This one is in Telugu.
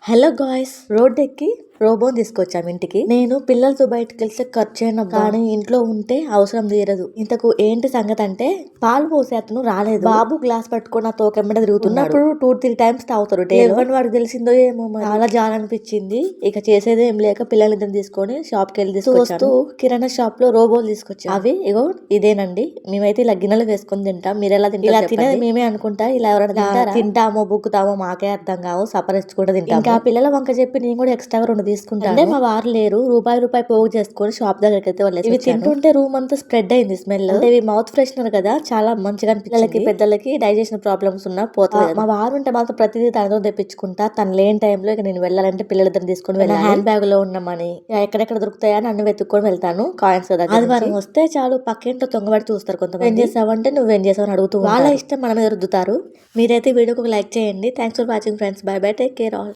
హలో గాయ్స్, రోడ్ ఎక్కి రోబోని తీసుకొచ్చాము ఇంటికి. నేను పిల్లలతో బయటకు వెళ్తే ఖర్చు అయినా కానీ ఇంట్లో ఉంటే అవసరం తీరదు. ఇంతకు ఏంటి సంగతి అంటే, పాలు పోసే అతను రాలేదు. బాబు గ్లాస్ పట్టుకొని నా తోకెమ్మడ తిరుగుతున్నప్పుడు 2-3 టైమ్స్ తాగుతారు. ఎవరిని వాడికి తెలిసిందో ఏమో, చాలా జాలనిపించింది. ఇక చేసేది ఏం లేక పిల్లలిద్దరిని తీసుకొని షాప్ కి వెళ్ళి తీసుకొచ్చాను. కిరాణా షాప్ లో రోబోలు తీసుకొచ్చాను. అవి ఇగో ఇదేనండి. మేమైతే ఇలా గిన్నెలు వేసుకొని తింటాం. మీరు ఎలా తింటారు? ఇలా తినేది మేమే అనుకుంటా. ఇలా ఎవరైనా తింటామో బుక్కుతామో మాకే అర్థం కావు. సపరించుకుంటూ తింటాం. ఇంకా పిల్లల వంక చెప్పి నేను కూడా ఎక్స్ట్రా 2 తీసుకుంటాను. అంటే మా వారు లేరు, రూపాయి పోగు చేసుకొని షాప్ దగ్గరికి అయితే వాళ్ళు ఇవి తింటుంటే రూమ్ అంతా స్ప్రెడ్ అయింది స్మెల్. అంటే ఇవి మౌత్ ఫ్రెషనర్ కదా, చాలా మంచిగా అనిపించింది. పెద్దలకి డైజెషన్ ప్రాబ్లమ్స్ ఉన్నా పోతుంది. మా వారు ఉంటే మాత్రం ప్రతిదీ తనతో తెప్పించుకుంటా. తను లేని టైంలో ఇక నేను వెళ్ళాలంటే పిల్లలిద్దరిని తీసుకొని వెళ్ళాలి. హ్యాండ్ బ్యాగ్ లో ఉన్న మనీ ఎక్కడెక్కడ దొరుకుతాయా అని అన్ని వెతుక్కొని వెళ్తాను. కాయిన్స్ కదా, ఆదివారం వస్తే చాలు పక్కింట్లో తొంగబడి చూస్తారు కొంతమంది. ఏం చేసావంటే నువ్వేం చేసావు అని అడుగుతూ వాళ్ళ ఇష్టం మన మీద రుద్దుతారు. మీరైతే వీడియోకి ఒక లైక్ చేయండి. Thanks for watching friends. By by, take care all.